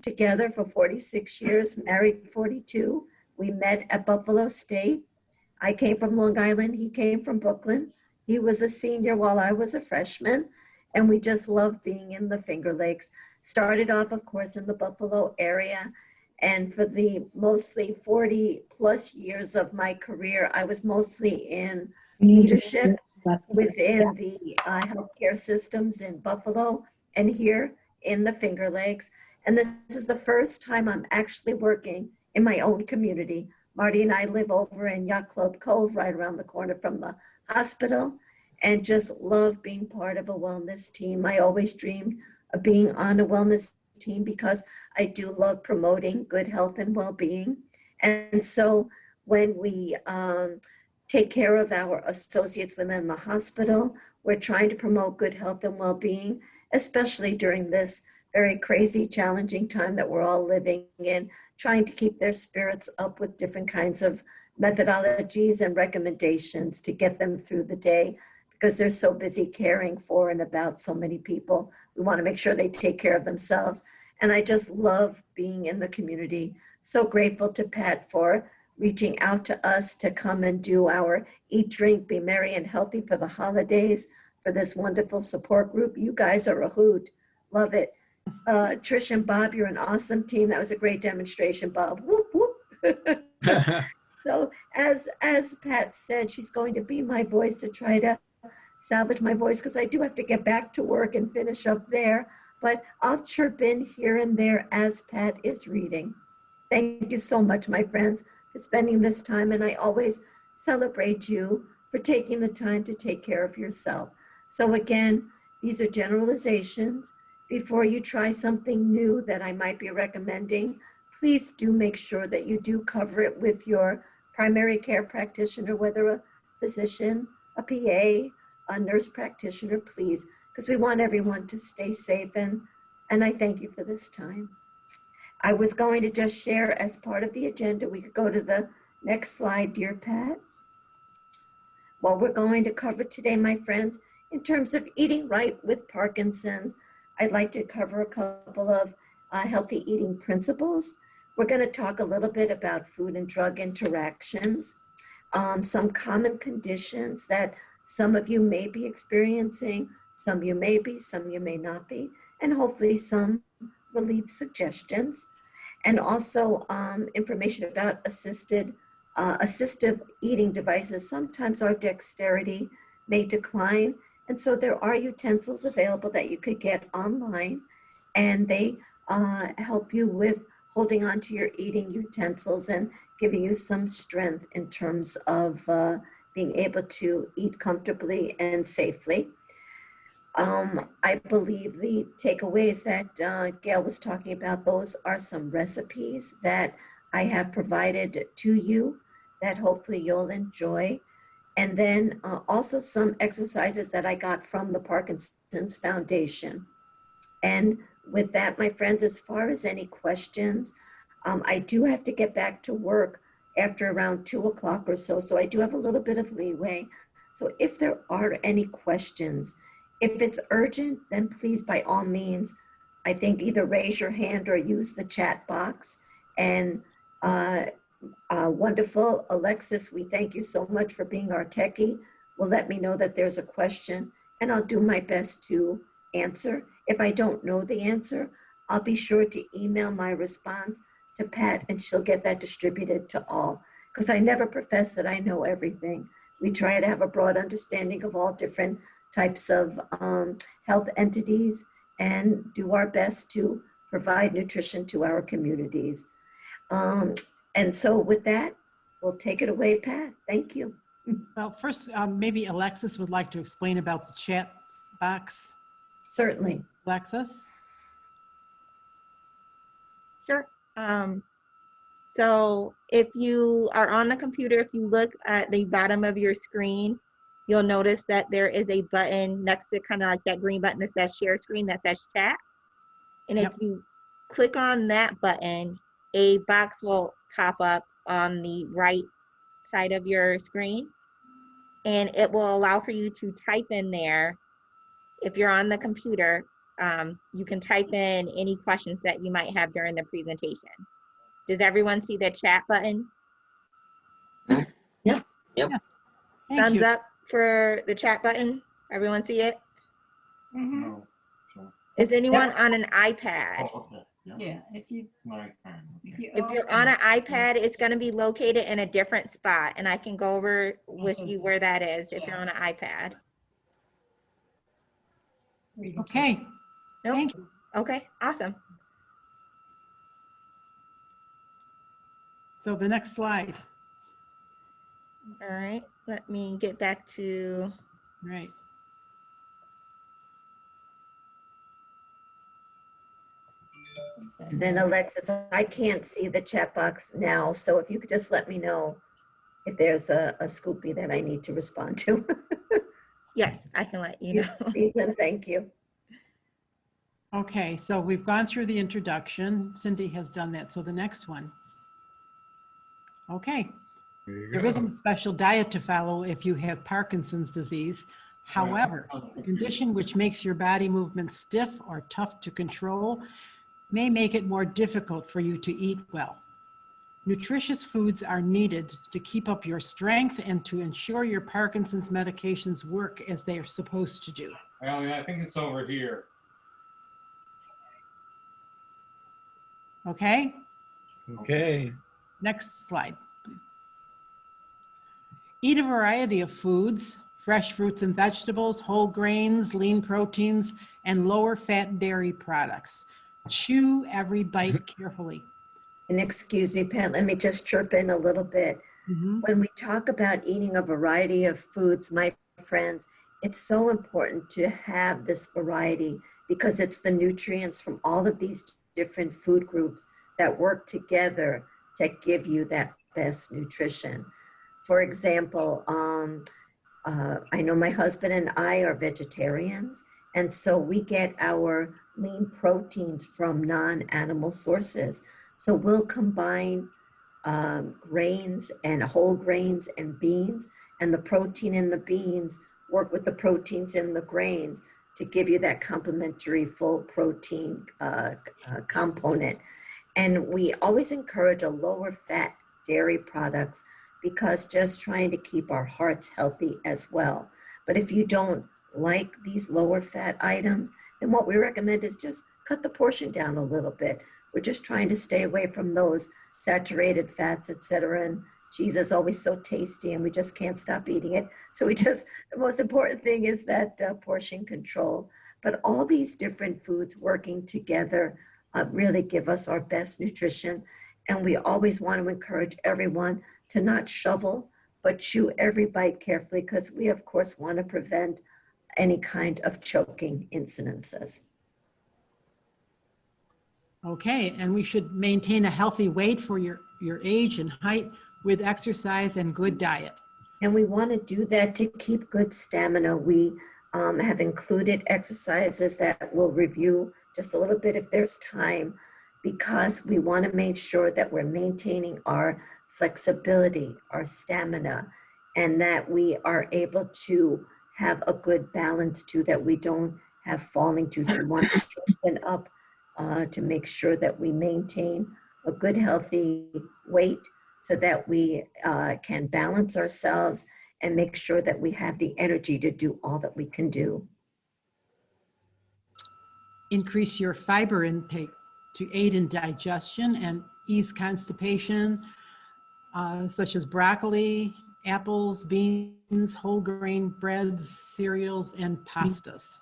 together for 46 years, married 42. We met at Buffalo State. I came from Long Island. He came from Brooklyn. He was a senior while I was a freshman. And we just loved being in the Finger Lakes. Started off, of course, in the Buffalo area. And for the mostly 40 plus years of my career, I was mostly in leadership within the healthcare systems in Buffalo and here in the Finger Lakes. And this is the first time I'm actually working in my own community. Marty and I live over in Yacht Club Cove, right around the corner from the hospital, and just love being part of a wellness team. I always dreamed of being on a wellness team because I do love promoting good health and well-being. And so when we take care of our associates within the hospital, we're trying to promote good health and well-being, especially during this very crazy, challenging time that we're all living in, trying to keep their spirits up with different kinds of methodologies and recommendations to get them through the day, because they're so busy caring for and about so many people. We want to make sure they take care of themselves. And I just love being in the community. So grateful to Pat for reaching out to us to come and do our Eat, Drink, Be Merry and Healthy for the holidays for this wonderful support group. You guys are a hoot. Love it. Trish and Bob, you're an awesome team. That was a great demonstration, Bob. Whoop, whoop. So as Pat said, she's going to be my voice to try to salvage my voice, because I do have to get back to work and finish up there. But I'll chirp in here and there as Pat is reading. Thank you so much, my friends, for spending this time. And I always celebrate you for taking the time to take care of yourself. So again, these are generalizations. Before you try something new that I might be recommending, please do make sure that you do cover it with your primary care practitioner, whether a physician, a PA, a nurse practitioner, please, because we want everyone to stay safe. And I thank you for this time. I was going to just share as part of the agenda, we could go to the next slide, dear Pat. What we're going to cover today, my friends, in terms of eating right with Parkinson's, I'd like to cover a couple of healthy eating principles. We're going to talk a little bit about food and drug interactions, some common conditions that some of you may be experiencing, some you may be, some you may not be, and hopefully some relief suggestions, and also information about assistive eating devices. Sometimes our dexterity may decline, and so there are utensils available that you could get online, and they help you with holding on to your eating utensils and giving you some strength in terms of being able to eat comfortably and safely. I believe the takeaways that Gail was talking about, those are some recipes that I have provided to you that hopefully you'll enjoy. And then also some exercises that I got from the Parkinson's Foundation. And with that, my friends, as far as any questions, I do have to get back to work after around 2 o'clock or so. So I do have a little bit of leeway. So if there are any questions, if it's urgent, then please, by all means, I think either raise your hand or use the chat box. And wonderful Alexis, we thank you so much for being our techie. Will let me know that there's a question, and I'll do my best to answer. If I don't know the answer, I'll be sure to email my response to Pat, and she'll get that distributed to all, because I never profess that I know everything. We try to have a broad understanding of all different types of health entities and do our best to provide nutrition to our communities. And so with that, we'll take it away, Pat. Thank you. Well, first, maybe Alexis would like to explain about the chat box. Certainly. Alexis? Sure. So if you are on the computer, if you look at the bottom of your screen, you'll notice that there is a button next to kind of like that green button that says share screen, that says chat. And if you click on that button, a box will pop up on the right side of your screen, and it will allow for you to type in there, if you're on the computer, You can type in any questions that you might have during the presentation. Does everyone see the chat button? Yep. Thank Thumbs you. up for the chat button. Everyone see it? No. Is anyone on an iPad? Oh, okay. Yeah, if you, My time. if you. If you're on an iPad, it's going to be located in a different spot, and I can go over with you where that is if you're on an iPad. Okay, Nope. thank you. Okay, awesome. So the next slide, All right, let me get back to, right. And then Alexis, I can't see the chat box now, so if you could just let me know if there's a Scoopy that I need to respond to. yes, I can let you know. Please and thank you. Okay, so we've gone through the introduction. Cindy has done that. So the next one. Okay, there isn't a special diet to follow if you have Parkinson's disease. However, a condition which makes your body movement stiff or tough to control may make it more difficult for you to eat well. Nutritious foods are needed to keep up your strength and to ensure your Parkinson's medications work as they are supposed to do. Well, yeah, I think it's over here. Okay, Okay. next slide. Eat a variety of foods, fresh fruits and vegetables, whole grains, lean proteins, and lower fat dairy products. Chew every bite carefully. And excuse me, Pat, let me just chirp in a little bit. Mhm. When we talk about eating a variety of foods, my friends, it's so important to have this variety because it's the nutrients from all of these different food groups that work together to give you that best nutrition. For example, I know my husband and I are vegetarians, and so we get our lean proteins from non-animal sources. So we'll combine grains and whole grains and beans, and the protein in the beans work with the proteins in the grains to give you that complementary full protein component. And we always encourage a lower fat dairy products because just trying to keep our hearts healthy as well. But if you don't like these lower fat items, then what we recommend is just cut the portion down a little bit. We're just trying to stay away from those saturated fats, etc. And cheese is always so tasty and we just can't stop eating it. So the most important thing is that portion control. But all these different foods working together really give us our best nutrition. And we always want to encourage everyone to not shovel, but chew every bite carefully because we, of course, want to prevent any kind of choking incidences. Okay, and we should maintain a healthy weight for your age and height with exercise and good diet. And we want to do that to keep good stamina. We have included exercises that we'll review just a little bit if there's time, because we want to make sure that we're maintaining our flexibility, our stamina, and that we are able to have a good balance too, that we don't have falling too. So we want to strengthen up to make sure that we maintain a good, healthy weight so that we can balance ourselves and make sure that we have the energy to do all that we can do. Increase your fiber intake to aid in digestion and ease constipation, such as broccoli, apples, beans, whole grain breads, cereals, and pastas.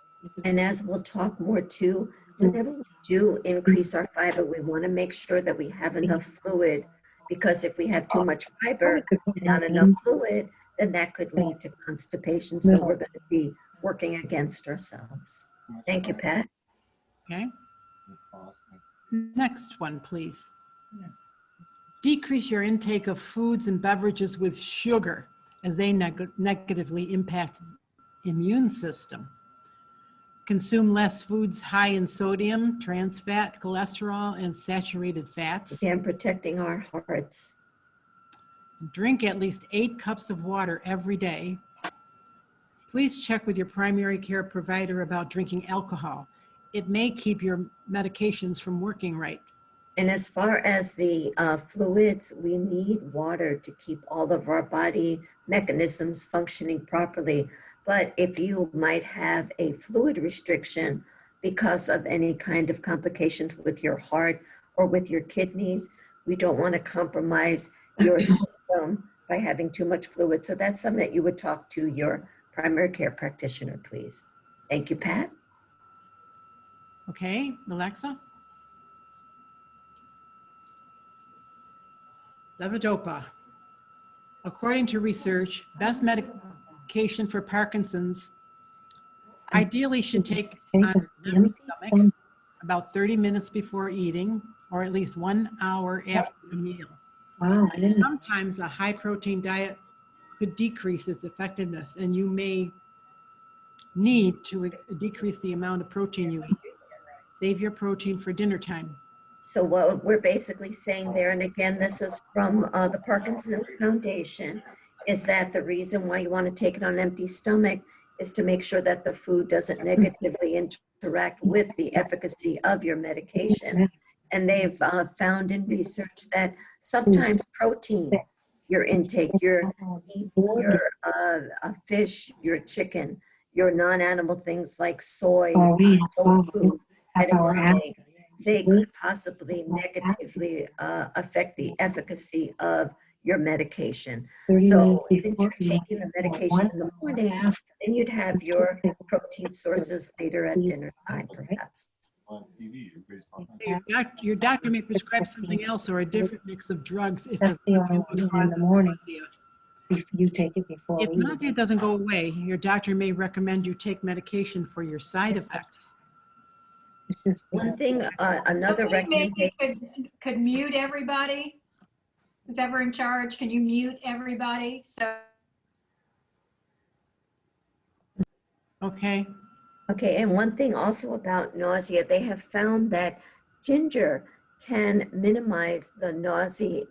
And as we'll talk more too, whenever we do increase our fiber, we want to make sure that we have enough fluid, because if we have too much fiber and not enough fluid, then that could lead to constipation. So we're going to be working against ourselves. Thank you, Pat. Okay, next one, please. Decrease your intake of foods and beverages with sugar as they negatively impact the immune system. Consume less foods high in sodium, trans fat, cholesterol, and saturated fats. Again, protecting our hearts. Drink at least 8 cups of water every day. Please check with your primary care provider about drinking alcohol. it may keep your medications from working right. And as far as the fluids, we need water to keep all of our body mechanisms functioning properly. But if you might have a fluid restriction because of any kind of complications with your heart or with your kidneys, we don't want to compromise your system by having too much fluid. So that's something that you would talk to your primary care practitioner, please. Thank you, Pat. Okay, Alexa? Levodopa. According to research, best medication for Parkinson's ideally should take on an empty stomach about 30 minutes before eating, or at least 1 hour after a meal. Wow, I didn't. Sometimes a high protein diet could decrease its effectiveness, and you may need to decrease the amount of protein you eat. Save your protein for dinner time. So what we're basically saying there, and again, this is from the Parkinson Foundation, is that the reason why you want to take it on an empty stomach is to make sure that the food doesn't negatively interact with the efficacy of your medication. And they've found in research that sometimes protein, your intake, your meat, your fish, your chicken, your non-animal things like soy, tofu, edamame, they could possibly negatively affect the efficacy of your medication. So since you're taking the medication in the morning, then you'd have your protein sources later at dinner time, perhaps. Your doctor may prescribe something else or a different mix of drugs if That's it's the only one in the morning. nausea. You take it before If we nausea eat. doesn't go away, your doctor may recommend you take medication for your side effects. It's just One thing, another Maybe recommendation. could mute everybody. Who's ever in charge, can you mute everybody? So Okay, Okay, and one thing also about nausea, they have found that ginger can minimize the nausea,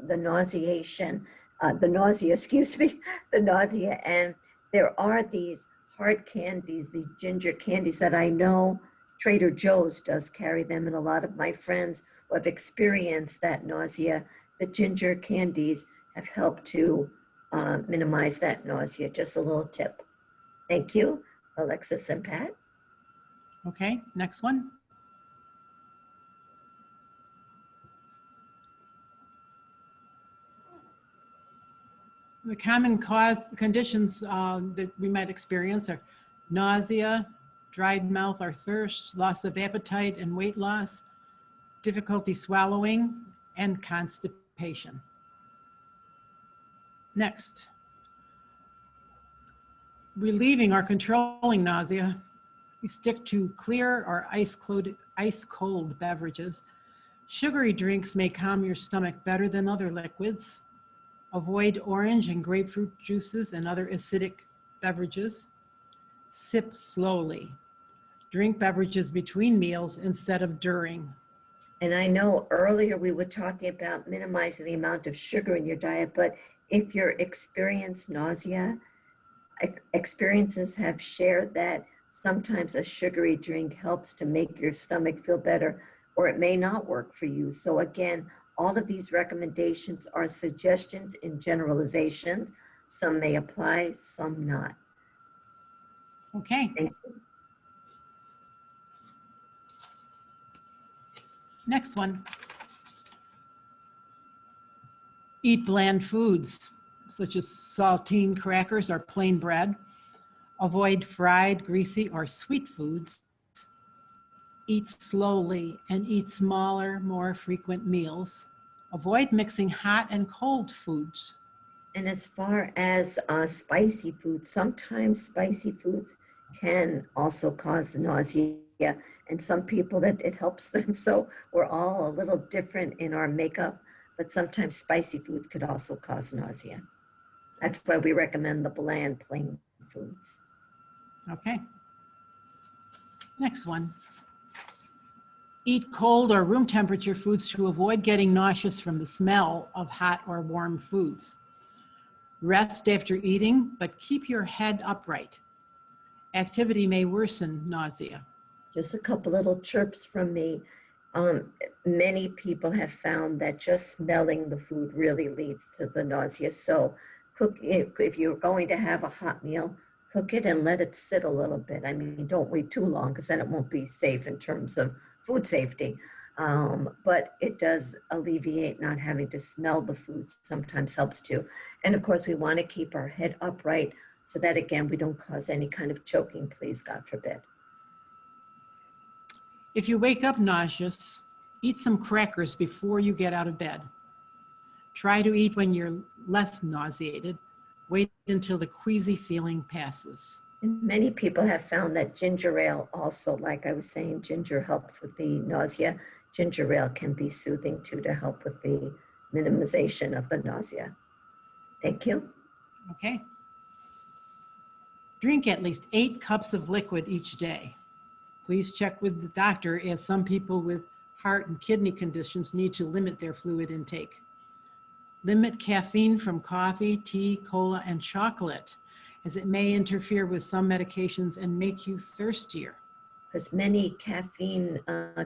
excuse me, the nausea. And there are these hard candies, these ginger candies that I know Trader Joe's does carry them, and a lot of my friends who have experienced that nausea, the ginger candies have helped to minimize that nausea. Just a little tip. Thank you, Alexis and Pat. okay, next one. The common conditions that we might experience are nausea, dried mouth or thirst, loss of appetite and weight loss, difficulty swallowing, and constipation. Next, relieving or controlling nausea, we stick to clear or ice cold beverages. Sugary drinks may calm your stomach better than other liquids. Avoid orange and grapefruit juices and other acidic beverages. Sip slowly. Drink beverages between meals instead of during. And I know earlier we were talking about minimizing the amount of sugar in your diet, but if you experience nausea, experiences have shared that sometimes a sugary drink helps to make your stomach feel better, or it may not work for you. So again, all of these recommendations are suggestions and generalizations. Some may apply, some not. Okay. Thank you. Next one. Eat bland foods, such as saltine crackers or plain bread. Avoid fried, greasy, or sweet foods. Eat slowly and eat smaller, more frequent meals. Avoid mixing hot and cold foods. And as far as spicy foods, sometimes spicy foods can also cause nausea, and some people that it helps them. So we're all a little different in our makeup, but sometimes spicy foods could also cause nausea. That's why we recommend the bland, plain foods. Okay. Next one. Eat cold or room temperature foods to avoid getting nauseous from the smell of hot or warm foods. Rest after eating, but keep your head upright. Activity may worsen nausea. Just a couple little chirps from me. Many people have found that just smelling the food really leads to the nausea. So cook it, if you're going to have a hot meal, cook it and let it sit a little bit. I mean, don't wait too long because then it won't be safe in terms of food safety. But it does alleviate not having to smell the food, sometimes helps too. And of course, we want to keep our head upright so that again, we don't cause any kind of choking, please, God forbid. If you wake up nauseous, eat some crackers before you get out of bed. Try to eat when you're less nauseated. Wait until the queasy feeling passes. And many people have found that ginger ale also, like I was saying, ginger helps with the nausea. Ginger ale can be soothing too to help with the minimization of the nausea. Thank you. Okay. Drink at least 8 cups of liquid each day. Please check with the doctor, as some people with heart and kidney conditions need to limit their fluid intake. Limit caffeine from coffee, tea, cola, and chocolate, as it may interfere with some medications and make you thirstier. Because many caffeine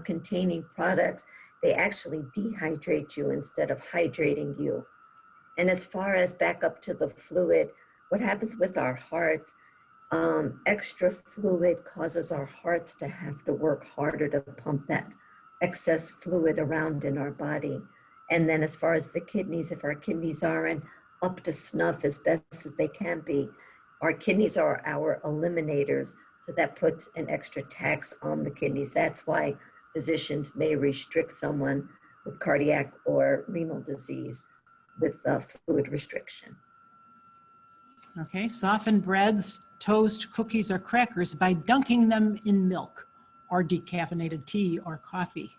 containing products, they actually dehydrate you instead of hydrating you. And as far as back up to the fluid, what happens with our hearts, extra fluid causes our hearts to have to work harder to pump that excess fluid around in our body. And then as far as the kidneys, if our kidneys aren't up to snuff as best as they can be, our kidneys are our eliminators. So that puts an extra tax on the kidneys. That's why physicians may restrict someone with cardiac or renal disease with fluid restriction. Okay, soften breads, toast, cookies, or crackers by dunking them in milk or decaffeinated tea or coffee.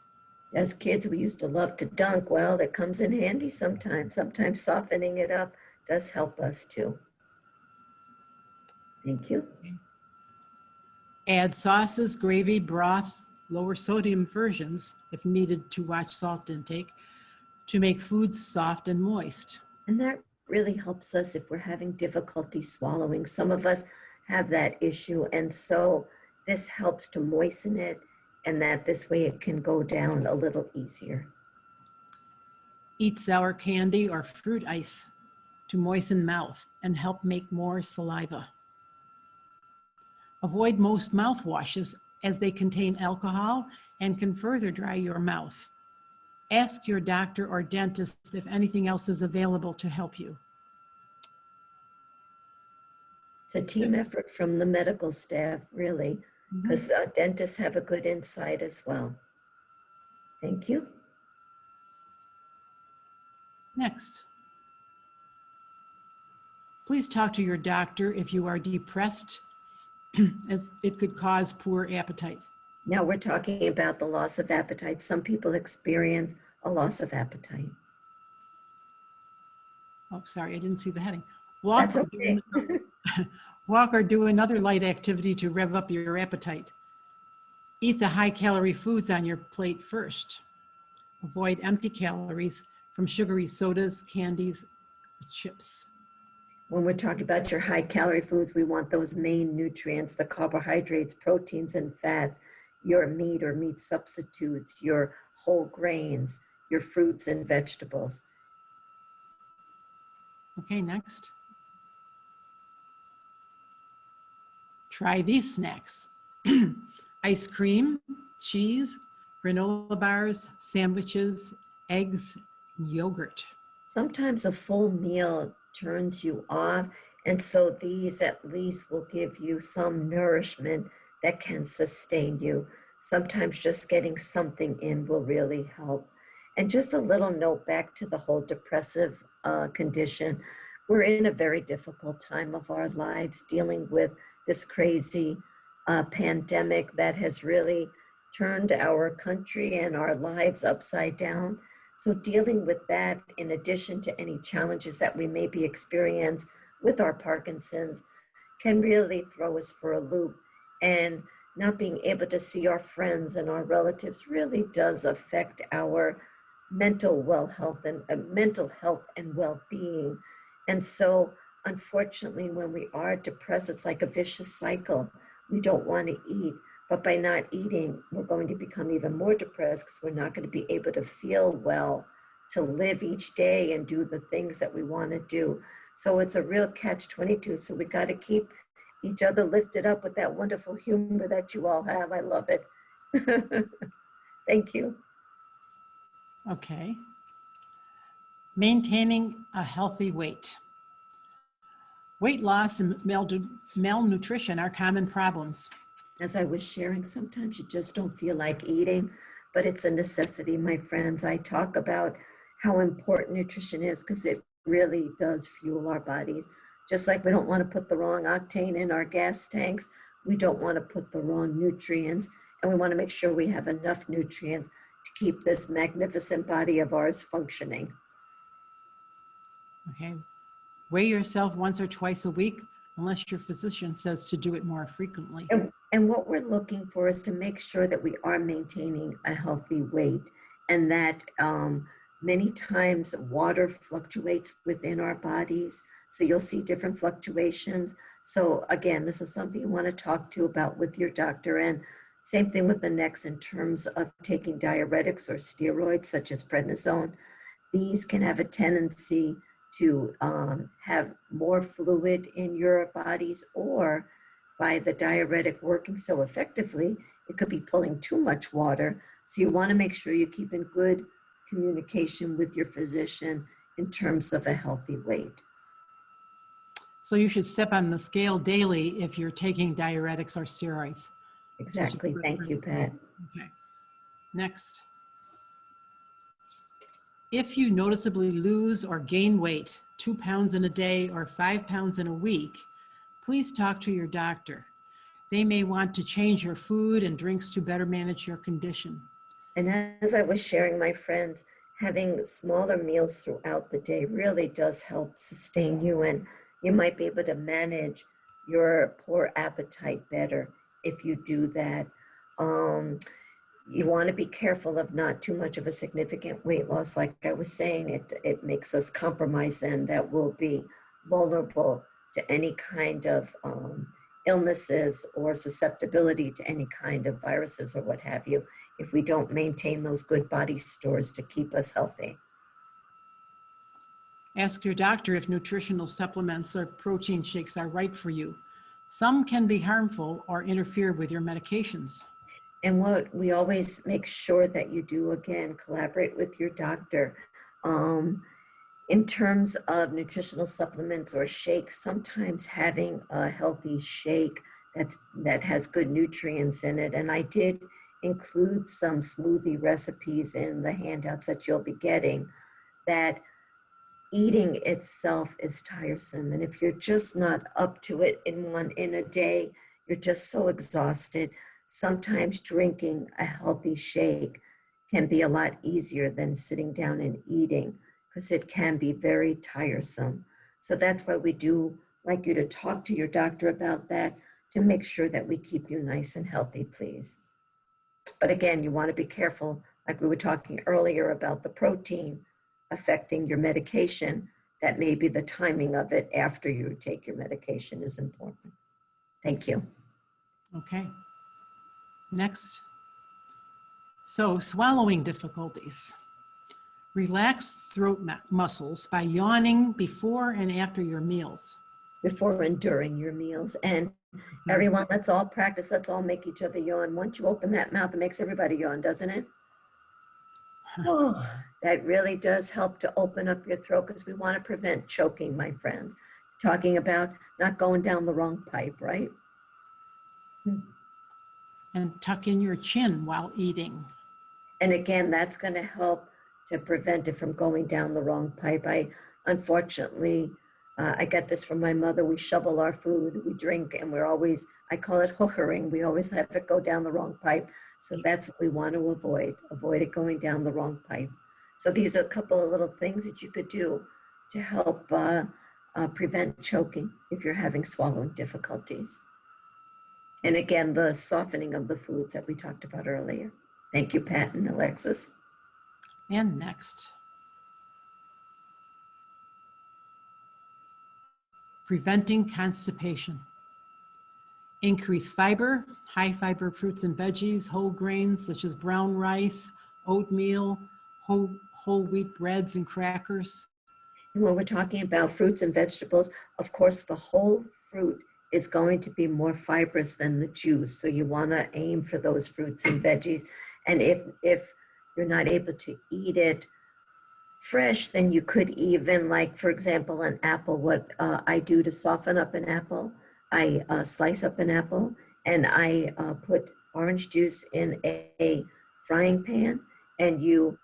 As kids, we used to love to dunk. Well, that comes in handy sometimes. Sometimes softening it up does help us too. Thank you. Add sauces, gravy, broth, lower sodium versions, if needed to watch salt intake, to make foods soft and moist. And that really helps us if we're having difficulty swallowing. Some of us have that issue. And so this helps to moisten it, and that this way it can go down a little easier. Eat sour candy or fruit ice to moisten mouth and help make more saliva. Avoid most mouthwashes as they contain alcohol and can further dry your mouth. Ask your doctor or dentist if anything else is available to help you. It's a team effort from the medical staff, really, because dentists have a good insight as well. Thank you. Next. Please talk to your doctor if you are depressed, as it could cause poor appetite. Now we're talking about the loss of appetite. Some people experience a loss of appetite. Oh, sorry, I didn't see the heading. That's okay. Walk or do another light activity to rev up your appetite. Eat the high-calorie foods on your plate first. Avoid empty calories from sugary sodas, candies, chips. When we're talking about your high-calorie foods, we want those main nutrients, the carbohydrates, proteins, and fats, your meat or meat substitutes, your whole grains, your fruits and vegetables. Okay, next. Try these snacks. Ice cream, cheese, granola bars, sandwiches, eggs, yogurt. Sometimes a full meal turns you off, and so these at least will give you some nourishment that can sustain you. Sometimes just getting something in will really help. And just a little note back to the whole depressive condition. We're in a very difficult time of our lives dealing with this crazy pandemic that has really turned our country and our lives upside down. So dealing with that, in addition to any challenges that we may be experiencing with our Parkinsons, can really throw us for a loop. And not being able to see our friends and our relatives really does affect our mental health and well-being. And so, unfortunately, when we are depressed, it's like a vicious cycle. We don't want to eat. But by not eating, we're going to become even more depressed because we're not going to be able to feel well, to live each day and do the things that we want to do. So it's a real catch-22. So we got to keep each other lifted up with that wonderful humor that you all have. I love it. Thank you. Okay. Maintaining a healthy weight. Weight loss and malnutrition are common problems. As I was sharing, sometimes you just don't feel like eating, but it's a necessity, my friends. I talk about how important nutrition is because it really does fuel our bodies. Just like we don't want to put the wrong octane in our gas tanks, we don't want to put the wrong nutrients, and we want to make sure we have enough nutrients to keep this magnificent body of ours functioning. Okay. Weigh yourself once or twice a week, unless your physician says to do it more frequently. And what we're looking for is to make sure that we are maintaining a healthy weight, and that many times water fluctuates within our bodies. So you'll see different fluctuations. So again, this is something you want to talk to about with your doctor. And same thing with the next in terms of taking diuretics or steroids such as prednisone. These can have a tendency to have more fluid in your bodies, or by the diuretic working so effectively, it could be pulling too much water. So you want to make sure you keep in good communication with your physician in terms of a healthy weight. So you should step on the scale daily if you're taking diuretics or steroids. Exactly. Thank you, Pat. Okay. Next. If you noticeably lose or gain weight, 2 pounds in a day or 5 pounds in a week, please talk to your doctor. They may want to change your food and drinks to better manage your condition. And as I was sharing, my friends, having smaller meals throughout the day really does help sustain you, and you might be able to manage your poor appetite better if you do that. You want to be careful of not too much of a significant weight loss. Like I was saying, it makes us compromise then, that we'll be vulnerable to any kind of illnesses or susceptibility to any kind of viruses or what have you, if we don't maintain those good body stores to keep us healthy. Ask your doctor if nutritional supplements or protein shakes are right for you. Some can be harmful or interfere with your medications. And what we always make sure that you do, again, collaborate with your doctor. In terms of nutritional supplements or shakes, sometimes having a healthy shake that has good nutrients in it. And I did include some smoothie recipes in the handouts that you'll be getting, that eating itself is tiresome. And if you're just not up to it in a day, you're just so exhausted. Sometimes drinking a healthy shake can be a lot easier than sitting down and eating, because it can be very tiresome. So that's why we do like you to talk to your doctor about that, to make sure that we keep you nice and healthy, please. But again, you want to be careful, like we were talking earlier about the protein affecting your medication, that maybe the timing of it after you take your medication is important. Thank you. Okay. Next. So, swallowing difficulties. Relax throat muscles by yawning before and after your meals. Before and during your meals. And everyone, let's all practice. Let's all make each other yawn. Once you open that mouth, it makes everybody yawn, doesn't it? Oh, that really does help to open up your throat, because we want to prevent choking, my friends. Talking about not going down the wrong pipe, right? And tuck in your chin while eating. And again, that's going to help to prevent it from going down the wrong pipe. Unfortunately, I get this from my mother. We shovel our food, we drink, and we're always, I call it hookering. We always have it go down the wrong pipe. So that's what we want to avoid it going down the wrong pipe. So these are a couple of little things that you could do to help prevent choking if you're having swallowing difficulties. And again, the softening of the foods that we talked about earlier. Thank you, Pat and Alexis. And next. Preventing constipation. Increase fiber, high fiber fruits and veggies, whole grains such as brown rice, oatmeal, whole wheat breads and crackers. And when we're talking about fruits and vegetables, of course, the whole fruit is going to be more fibrous than the juice. So you want to aim for those fruits and veggies. And if you're not able to eat it fresh, then you could even, like, for example, an apple. What I do to soften up an apple, I slice up an apple and I put orange juice in a frying pan, and you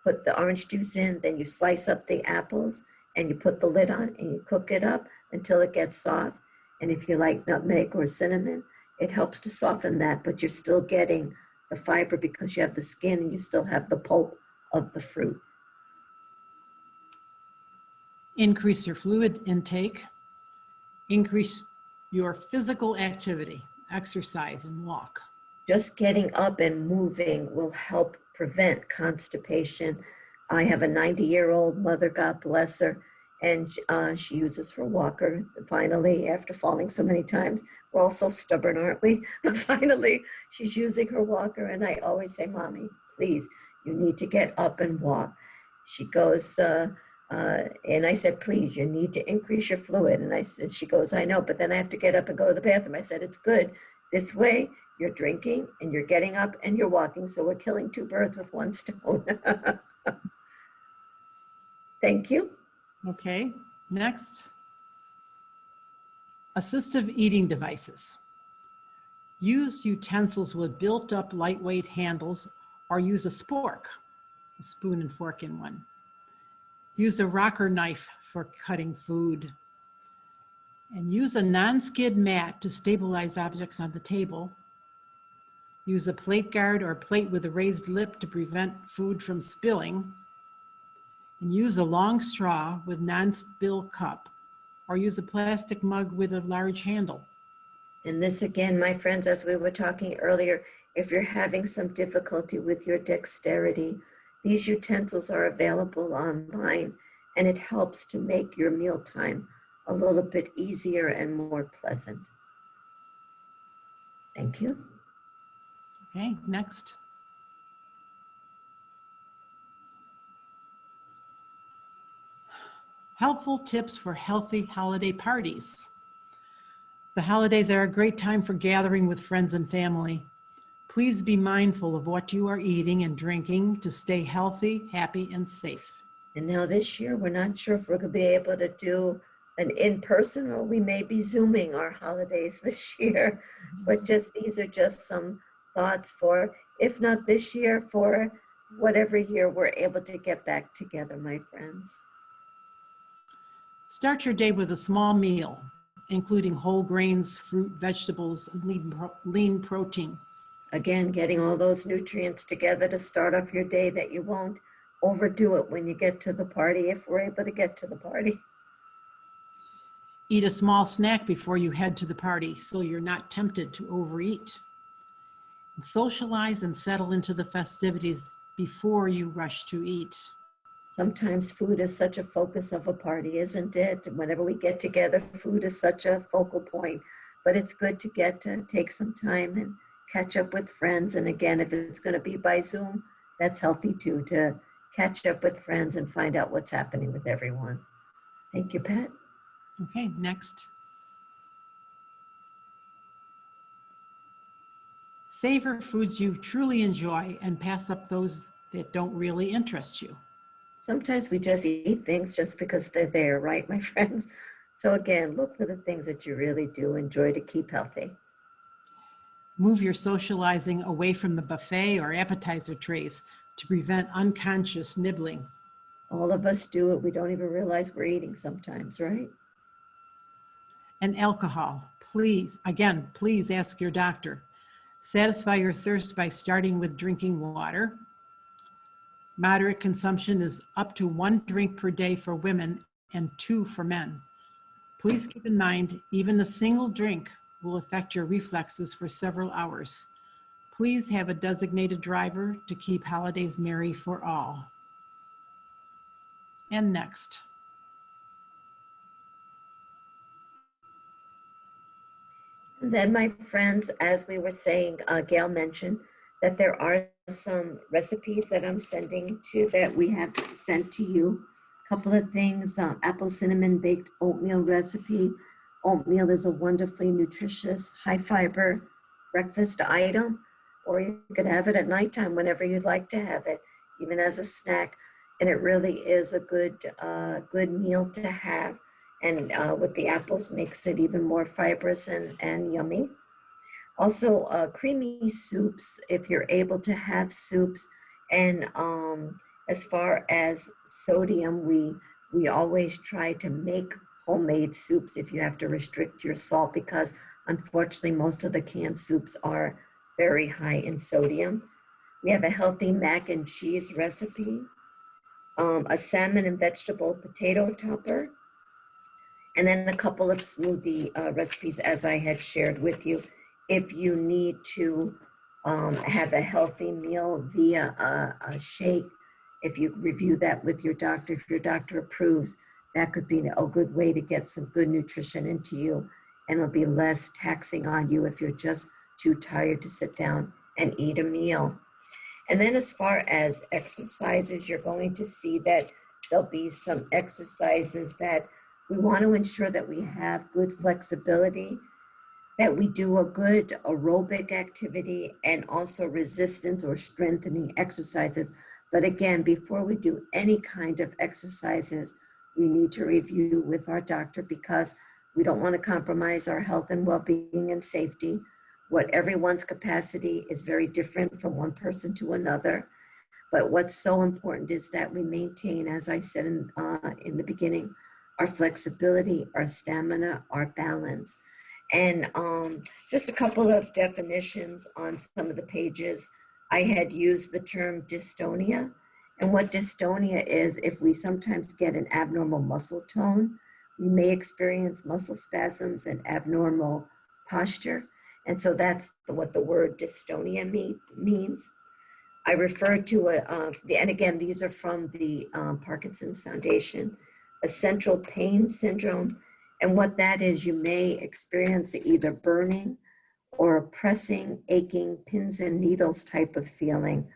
put the orange juice in, then you slice up the apples and you put the lid on and you cook it up until it gets soft. And if you like nutmeg or cinnamon, it helps to soften that, but you're still getting the fiber because you have the skin and you still have the pulp of the fruit. Increase your fluid intake. Increase your physical activity, exercise and walk. Just getting up and moving will help prevent constipation. I have a 90-year-old mother, God bless her, and she uses her walker. Finally, after falling so many times, we're all so stubborn, aren't we? But finally, she's using her walker, and I always say, Mommy, please, you need to get up and walk. She goes, and I said, please, you need to increase your fluid. And I said, she goes, I know, but then I have to get up and go to the bathroom. I said, it's good. This way, you're drinking and you're getting up and you're walking. So we're killing two birds with one stone. Thank you. Okay, next. Assistive eating devices. Use utensils with built-up lightweight handles or use a spork, a spoon and fork in one. Use a rocker knife for cutting food. And use a non-skid mat to stabilize objects on the table. Use a plate guard or plate with a raised lip to prevent food from spilling. And use a long straw with non-spill cup, or use a plastic mug with a large handle. And this again, my friends, as we were talking earlier, if you're having some difficulty with your dexterity, these utensils are available online, and it helps to make your mealtime a little bit easier and more pleasant. Thank you. Okay, next. Helpful tips for healthy holiday parties. The holidays are a great time for gathering with friends and family. Please be mindful of what you are eating and drinking to stay healthy, happy, and safe. And now this year, we're not sure if we're going to be able to do an in-person, or we may be Zooming our holidays this year. But just these are just some thoughts for, if not this year, for whatever year we're able to get back together, my friends. Start your day with a small meal, including whole grains, fruit, vegetables, and lean protein. Again, getting all those nutrients together to start off your day that you won't overdo it when you get to the party, if we're able to get to the party. Eat a small snack before you head to the party so you're not tempted to overeat. And socialize and settle into the festivities before you rush to eat. Sometimes food is such a focus of a party, isn't it? Whenever we get together, food is such a focal point, but it's good to get to take some time and catch up with friends. And again, if it's going to be by Zoom, that's healthy too, to catch up with friends and find out what's happening with everyone. Thank you, Pat. Okay, next. Savor foods you truly enjoy and pass up those that don't really interest you. Sometimes we just eat things just because they're there, right, my friends? So again, look for the things that you really do enjoy to keep healthy. Move your socializing away from the buffet or appetizer trays to prevent unconscious nibbling. All of us do it. We don't even realize we're eating sometimes, right? And alcohol, please ask your doctor. Satisfy your thirst by starting with drinking water. Moderate consumption is up to 1 drink per day for women and 2 for men. Please keep in mind, even a single drink will affect your reflexes for several hours. Please have a designated driver to keep holidays merry for all. And next. And Then, my friends, as we were saying, Gail mentioned that there are some recipes that I'm sending to that we have sent to you. A couple of things, apple cinnamon baked oatmeal recipe. Oatmeal is a wonderfully nutritious, high fiber breakfast item, or you could have it at nighttime whenever you'd like to have it, even as a snack. And it really is a good meal to have. And with the apples makes it even more fibrous and yummy. Also, creamy soups, if you're able to have soups. And as far as sodium, we always try to make homemade soups if you have to restrict your salt, because unfortunately most of the canned soups are very high in sodium. We have a healthy mac and cheese recipe, a salmon and vegetable potato topper, and then a couple of smoothie recipes, as I had shared with you. If you need to have a healthy meal via a shake, if you review that with your doctor, if your doctor approves, that could be a good way to get some good nutrition into you, and it'll be less taxing on you if you're just too tired to sit down and eat a meal. And then as far as exercises, you're going to see that there'll be some exercises that we want to ensure that we have good flexibility, that we do a good aerobic activity, and also resistance or strengthening exercises. But again, before we do any kind of exercises, we need to review with our doctor, because we don't want to compromise our health and well-being and safety. What everyone's capacity is very different from one person to another. But what's so important is that we maintain, as I said in the beginning, our flexibility, our stamina, our balance. And just a couple of definitions on some of the pages. I had used the term dystonia. And what dystonia is, if we sometimes get an abnormal muscle tone, we may experience muscle spasms and abnormal posture. And so that's what the word dystonia means. I refer to and again, these are from the Parkinson's Foundation, a central pain syndrome. And what that is, you may experience either burning or a pressing, aching, pins and needles type of feeling,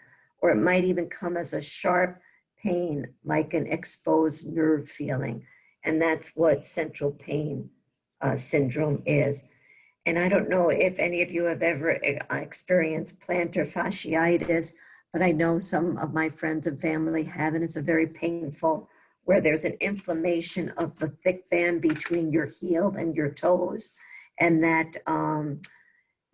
or it might even come as a sharp pain, like an exposed nerve feeling. And that's what central pain syndrome is. And I don't know if any of you have ever experienced plantar fasciitis, but I know some of my friends and family have, and it's a very painful, where there's an inflammation of the thick band between your heel and your toes. And that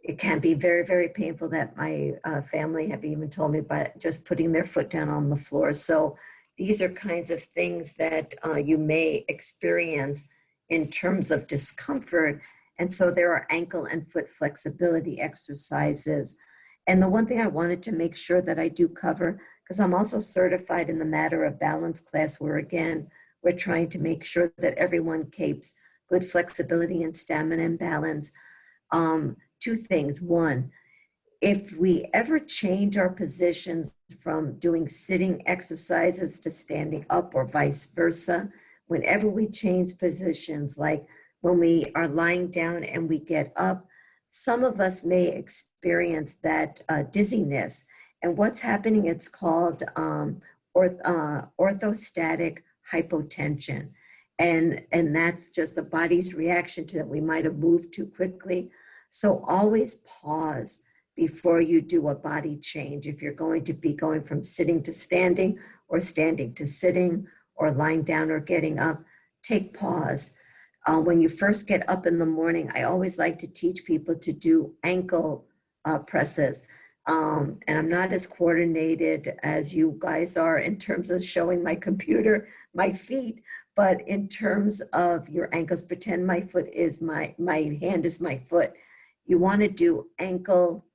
it can be very, very painful, that my family have even told me by just putting their foot down on the floor. So these are kinds of things that you may experience in terms of discomfort. And so there are ankle and foot flexibility exercises. And the one thing I wanted to make sure that I do cover, because I'm also certified in the Matter of Balance class, where again, we're trying to make sure that everyone keeps good flexibility and stamina and balance. Two things. One, if we ever change our positions from doing sitting exercises to standing up or vice versa, whenever we change positions, like when we are lying down and we get up, some of us may experience that dizziness. And what's happening, it's called orthostatic hypotension. And that's just the body's reaction to that. We might have moved too quickly. So always pause before you do a body change. If you're going to be going from sitting to standing, or standing to sitting, or lying down or getting up, take pause. When you first get up in the morning, I always like to teach people to do ankle presses. And I'm not as coordinated as you guys are in terms of showing my computer, my feet, but in terms of your ankles, pretend my foot is my hand is my foot. You want to do ankle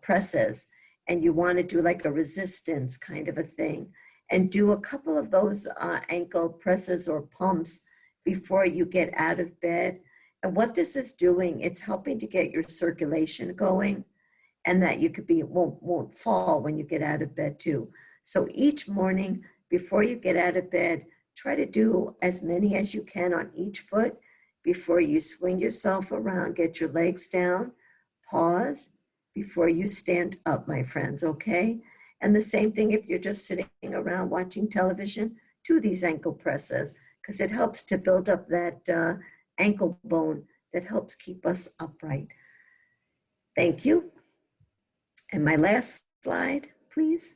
presses, and you want to do like a resistance kind of a thing, and do a couple of those ankle presses or pumps before you get out of bed. And what this is doing, it's helping to get your circulation going, and that you could won't fall when you get out of bed too. So each morning before you get out of bed, try to do as many as you can on each foot. before you swing yourself around. Get your legs down, pause before you stand up, my friends, okay? And the same thing if you're just sitting around watching television, do these ankle presses because it helps to build up that ankle bone that helps keep us upright. Thank you. And my last slide, please.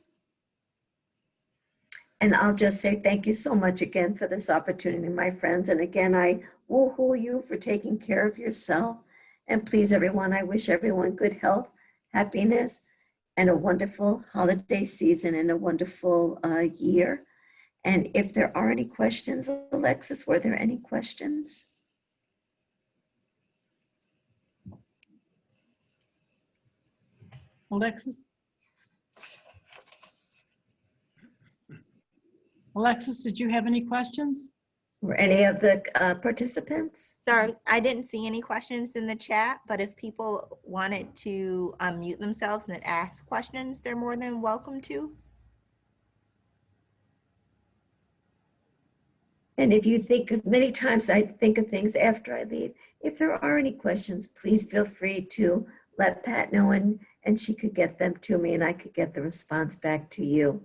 And I'll just say thank you so much again for this opportunity, my friends. And again, I woo-hoo you for taking care of yourself. And please, everyone, I wish everyone good health, happiness, and a wonderful holiday season and a wonderful year. And if there are any questions, Alexis, were there any questions? Alexis? Alexis, did you have any questions? Were any of the participants? Sorry, I didn't see any questions in the chat, but if people wanted to unmute themselves and ask questions, they're more than welcome to. And if you think of, many times I think of things after I leave. If there are any questions, please feel free to let Pat know and she could get them to me and I could get the response back to you.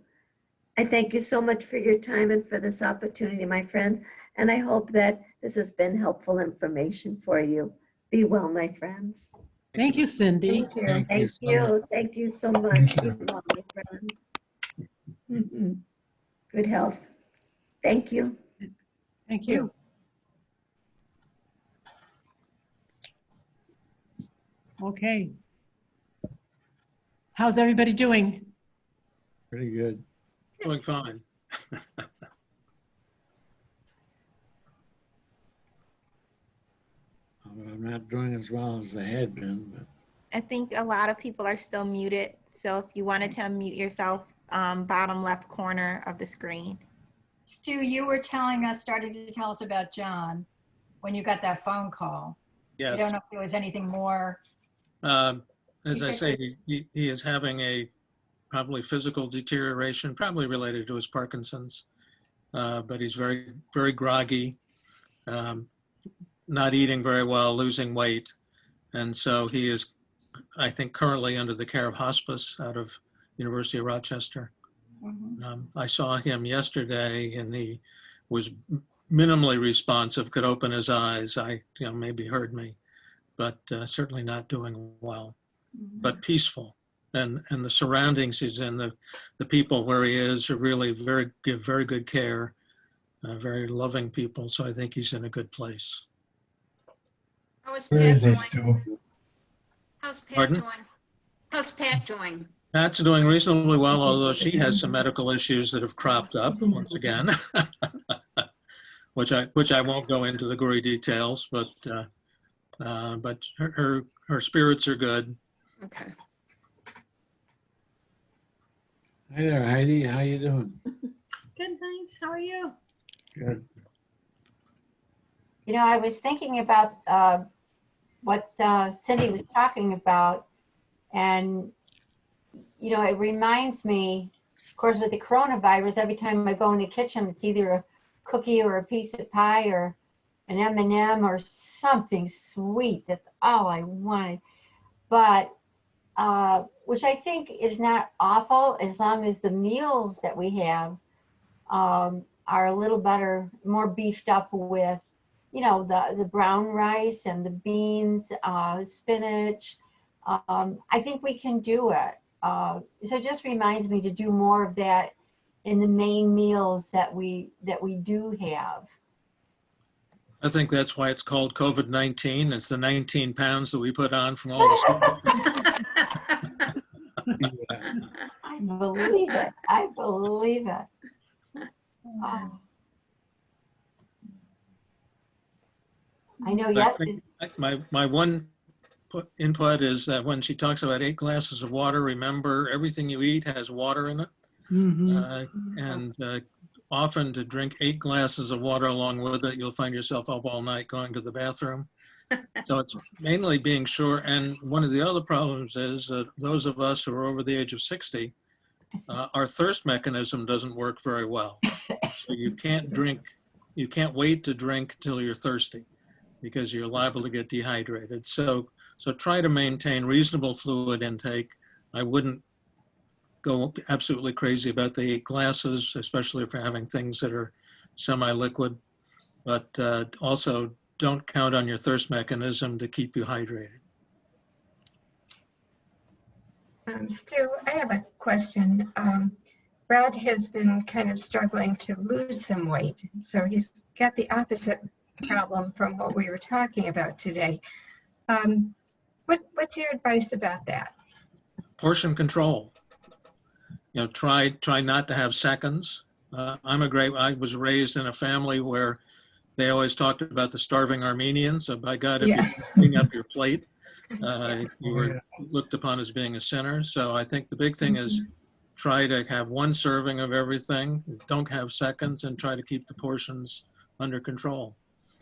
I thank you so much for your time and for this opportunity, my friends. And I hope that this has been helpful information for you. Be well, my friends. Thank you, Cindy. Thank you. Thank you. Thank you so much. Be well, my friends. Mhm. Good health. Thank you. Thank you. Okay. How's everybody doing? Pretty good. Doing fine. I'm not doing as well as I had been, but I think a lot of people are still muted. So if you wanted to unmute yourself, bottom left corner of the screen. Stu, you were starting to tell us about John when you got that phone call. I don't Yes. know if there was anything more. As I say, he is having a probably physical deterioration, probably related to his Parkinson's, but he's very, very groggy, not eating very well, losing weight. And so he is, I think, currently under the care of hospice out of University of Rochester. I saw him yesterday and he was minimally responsive, could open his eyes. Maybe heard me, but certainly not doing well, but peaceful. And the surroundings he's in, the people where he is are really give very good care, very loving people. So I think he's in a good place. How's Where Pat is he, doing? Stu? How's Pat Pardon? doing? How's Pat doing? Pat's doing reasonably well, although she has some medical issues that have cropped up once again, which I won't go into the gory details, but her spirits are good. Okay. hi there, Heidi. How you doing? Good, thanks. How are you? Good. You know, I was thinking about what Cindy was talking about, and, you know, it reminds me, of course, with the coronavirus, every time I go in the kitchen, it's either a cookie or a piece of pie or an M&M or something sweet. That's all I wanted. But, which I think is not awful as long as the meals that we have are a little better, more beefed up with, you know, the brown rice and the beans, spinach. I think we can do it. So it just reminds me to do more of that in the main meals that we do have. I think that's why it's called COVID-19. It's the 19 pounds that we put on from all the I believe it. I believe it. Oh. I know yesterday. My one input is that when she talks about 8 glasses of water, remember everything you eat has water in it. And often to drink 8 glasses of water along with it, you'll find yourself up all night going to the bathroom. So it's mainly being sure. And one of the other problems is that those of us who are over the age of 60, our thirst mechanism doesn't work very well. So you can't wait to drink till you're thirsty. because you're liable to get dehydrated. So try to maintain reasonable fluid intake. I wouldn't go absolutely crazy about the 8 glasses, especially if you're having things that are semi-liquid, but also don't count on your thirst mechanism to keep you hydrated. Stu, I have a question. Brad has been kind of struggling to lose some weight, so he's got the opposite problem from what we were talking about today. What's your advice about that? Portion control. You know, try not to have seconds. I was raised in a family where they always talked about the starving Armenians. So by God, if Yeah. you clean up your plate, you were looked upon as being a sinner. So I think the big thing is try to have 1 serving of everything. Don't have seconds, and try to keep the portions under control.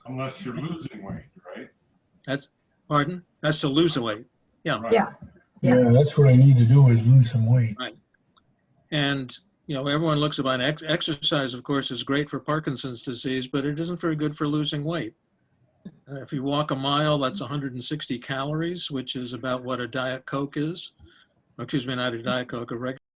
Unless you're losing weight, right? Pardon? That's to lose the weight. Yeah. Right. Yeah. Yeah, that's what I need to do is lose some weight. Right. And, you know, everyone looks upon exercise, of course, is great for Parkinson's disease, but it isn't very good for losing weight. If you walk a mile, that's 160 calories, which is about what a Diet Coke is. Excuse me, not a Diet Coke, a regular